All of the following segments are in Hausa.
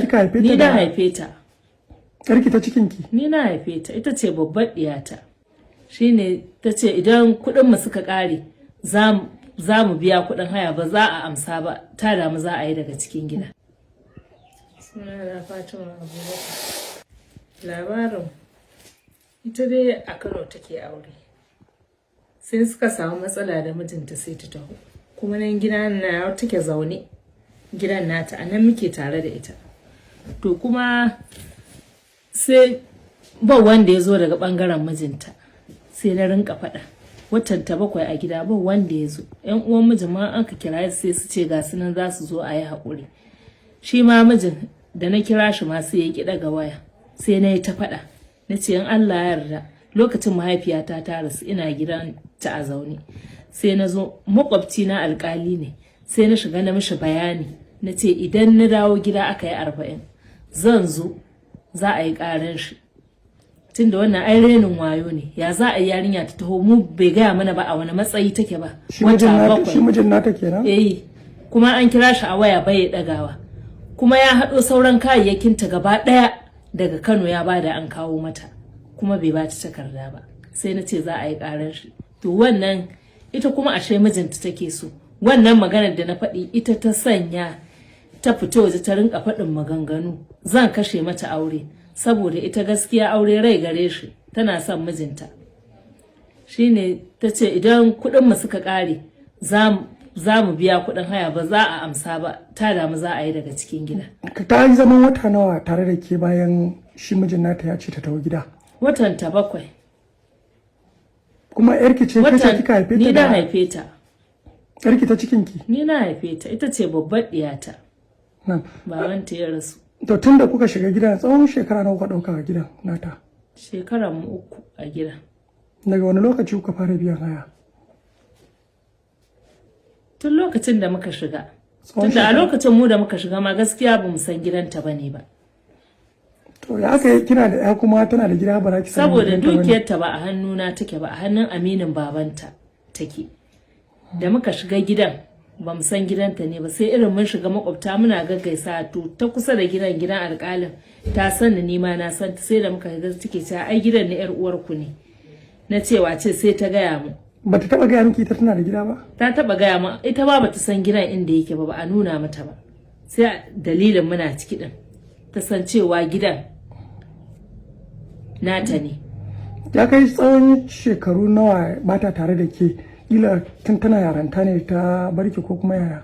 kika haife ta? Ni na haife ta. Yarki ta cikinki? Ni na haife ta, ita ce babbar diyata. Shine ta ce idan kuɗin mu suka ƙare za mu biya kuɗin haya ba za a amsa ba, ta damu za a yi daga cikin gida. Sunana Fatima Abubakar. Labarin ita dai a Kano take aure. Sai suka samu matsala da mijinta sai ta taho. Kuma nan gidan na take zaune. Gidan nata a nan muke tare da ita. To kuma sai ba wanda ya zo daga bangaren mijinta. Sai na rinka faɗa. Watan ta 7 a gida ba wanda ya zo. Yan uwan mijin ma an ka kira sai su ce ga su nan za su zo a yi haƙuri. Shi ma mijin da na kira shi ma sai ya ki daga waya. Sai na yi ta faɗa. Na ce in Allah ya yarda lokacin mahaifiyata ta rasu ina gidan ta a zaune. Sai na zo makwabci na alkali ne. Sai na shiga na mishi bayani. Na ce idan na dawo gida aka yi 40 zan zo za a yi ƙaran shi. Tunda wannan ai renin wayo ne. Ya za a yi yarinya ta taho mu bai gaya mana ba a wani matsayi take ba. Shi mijin nata kenan? Eh. Kuma an kira shi a waya bai dagawa. Kuma ya haɗo sauran kayayyakinta gaba ɗaya daga Kano ya bada an kawo mata. Kuma bai ba ta takarda ba. Sai na ce za a yi ƙarar shi. To wannan ita kuma ashe mijinta take so. Wannan maganar da na faɗi ita ta sanya ta fito waje ta rinka faɗin maganganu. Zan kashe mata aure. Saboda ita gaskiya aure rai gare shi. Tana son mijinta. Shine ta ce idan kuɗin mu suka ƙare za mu biya kuɗin haya ba za a amsa ba, ta damu za a yi daga cikin gida. Ta yi zaman wata nawa tare da ke bayan shi mijin nata ya ce ta tawo gida? Watan ta 7. Kuma yarki ce kace kika haife ta? Ni na haife ta. Yarki ta cikinki? Ni na haife ta, ita ce babbar diyata. Babanta ya rasu. To tun da kuka shiga gidan tsawon shekara nawa kuka ɗauka a gidan nata? Shekaran mu 3 a gidan. Daga wani lokaci kuka fara biyan haya? Tun lokacin da muka shiga. Tunda a lokacin mu da muka shiga ma gaskiya ba mu san gidanta bane ba. To ya aka yi kina da ya kuma tana da gida ba za ki san saboda dukiyarta ba a hannuna take ba, a hannun aminin babanta take. Da muka shiga gidan ba mu san gidanta ne ba, sai irin mun shiga makwabta muna gaggaisa. To ta kusa da gidan alƙalin ta sani ni ma na san ta, sai da muka ga take cewa ai gidan na yar uwarku ne. Na cewa ce sai ta gaya mu. Bata taba gaya miki ita tana da gida ba? Ta taba gaya mu, ita ba bata san gidan inda yake ba a nuna mata ba. Sai dalilin muna ciki din ta san cewa gidan nata ne. Ya kai tsawon shekaru nawa bata tare da ke? Ila tun tana yaranta ne ta barki ko kuma yaya?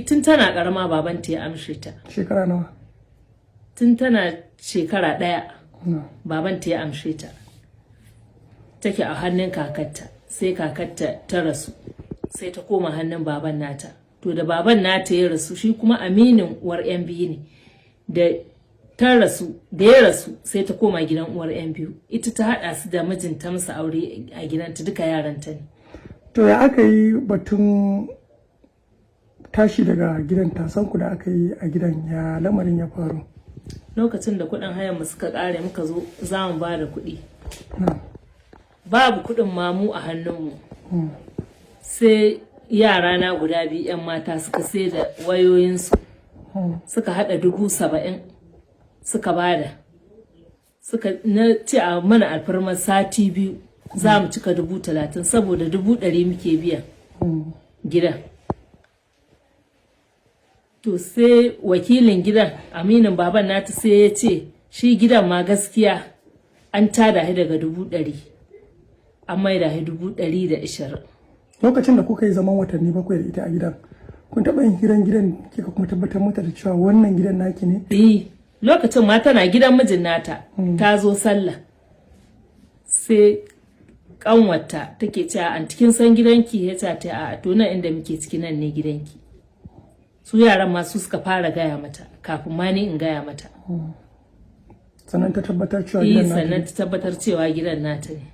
Tun tana karama babanta ya amshe ta. Shekara nawa? Tun tana shekara 1 babanta ya amshe ta. Take a hannun kakarta. Sai kakarta ta rasu, sai ta koma hannun baban nata. To da baban nata ya rasu, shi kuma aminin uwar yan biyu ne. Da ya rasu sai ta koma gidan uwar yan biyu. Ita ta haɗa su da mijinta musu aure a gidanta, duka yaranta ne. To ya aka yi batun tashi daga gidan tasanku da aka yi a gidan, ya lamarin ya faru? Lokacin da kuɗin hayan mu suka ƙare muka zo za mu ba da kuɗi. Babu kuɗin mamu a hannunmu. Sai yara na guda 2 'yan mata suka sai da wayoyinsu. Suka haɗa 70,000 suka bada. Suka na ce a mana alfarmar sati 2 za mu cika 30,000 saboda 100,000 muke biya gidan. To sai wakilin gidan aminin baban nata sai ya ce shi gidan ma gaskiya an tada shi daga 100,000. An maida shi 120. Lokacin da kuka yi zaman watanni 7 da ita a gidan, kun taɓa yin hiran gidan kika kuma tabbatar mata da cewa wannan gidan naki ne? Lokacin ma tana gidan mijin nata, ta zo sallah. Sai kanwata take cewa an cikin san gidanki, ya ce ta a to nan inda muke ciki nan ne gidanki. Su yaran ma su suka fara gaya mata kafin ma ni in gaya mata. Sannan ta tabbatar cewa gidan nata ne. Sannan ta tabbatar cewa gidan nata ne.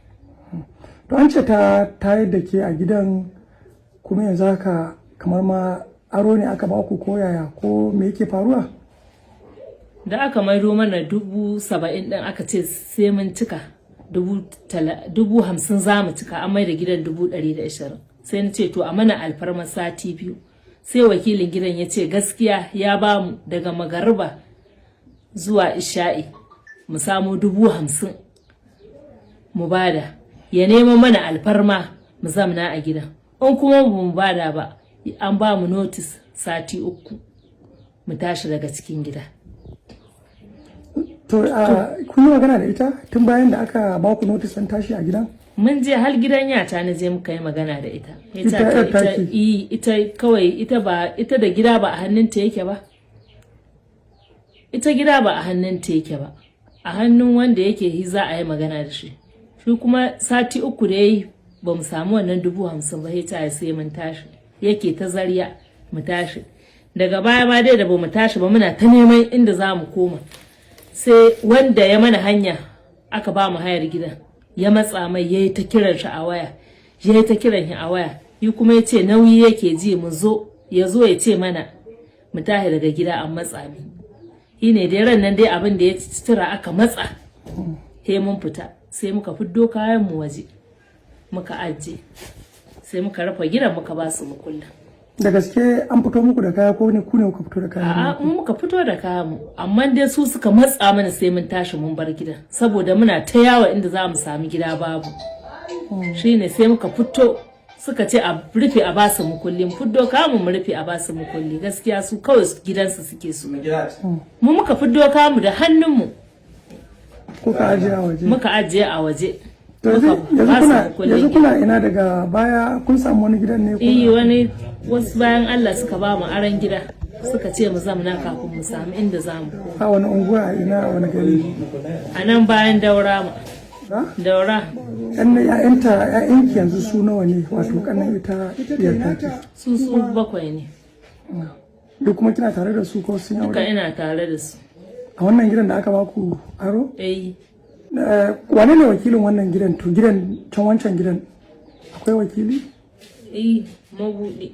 To an ce ta tayar da ke a gidan, kuma yanzu haka kamar ma aro ne aka baku ko yaya, ko me yake faruwa? Da aka maido mana 70,000 din aka ce sai mun cika 50,000 za mu cika, an maida gidan 120. Sai na ce to a mana alfarmar sati 2. Sai wakilin gidan ya ce gaskiya ya bamu daga magariba zuwa isha'i mu samu 50,000 mu bada, ya nemo mana alfarma mu zamna a gidan. In kuma mu bada ba, an ba mu notice sati 3 mu tashi daga cikin gida. To kun yi magana da ita tun bayan da aka ba ku notice an tashi a gidan? Mun je har gidan yata na je muka yi magana da ita. Ita da gida ba a hannunta yake ba. Ita gida ba a hannunta yake ba. A hannun wanda yake za a yi magana da shi. Shi kuma sati 3 da yayi ba mu samu wannan 50,000 ba, ta sai mun tashi. Yake ta zariya mu tashi. Daga baya ma dai da ba mu tashi ba muna ta neman inda za mu koma. Sai wanda ya mana hanya aka ba mu hayar gidan. Ya matsa mai yayi ta kiran shi a waya, yayi ta kiran shi a waya, yi kuma yace nauyi yake ji mu zo, ya zo ya ce mana mu tahi daga gida an matsa mi. Shine dai ran nan dai abin da ya tura aka matsa. He mun fita, sai muka fiddo kayan mu waje. Muka ajiye. Sai muka rufe gidan muka ba su mukulla. Da gaske an fito muku da kaya ko ne ku ne kuka fito da kaya? A'a, mu muka fito da kaya mu, amma dai su suka matsa mana sai mun tashi mun bar gidan saboda muna ta yawa inda za mu sami gida babu. Shine sai muka fito suka ce a rufe a basu mukulli, mu fiddo kamu mu rufe a basu mukulli. Gaskiya su kawai gidansu suke su. Mu muka fiddo kamu da hannunmu. Kuka ajiye a waje? Muka ajiye a waje. Yanzu kuna ina daga baya kun samu wani gidan ne? Wani wasu bayan Allah suka ba mu aran gida suka ce mu zamna kafin mu samu inda za mu. A wani unguwa ina a wani gari? A nan bayan Daura mu. Daura. ‘Ya'yanki yanzu su nawa ne, wato kanan ita diyar ta? Su 7 ne. Duk kuma kina tare da su ko sun yi aure? Duka ina tare da su. A wannan gidan da aka baku aro? Wane ne wakilin wannan gidan? To gidan can wancan gidan akwai wakili? Mabuɗi.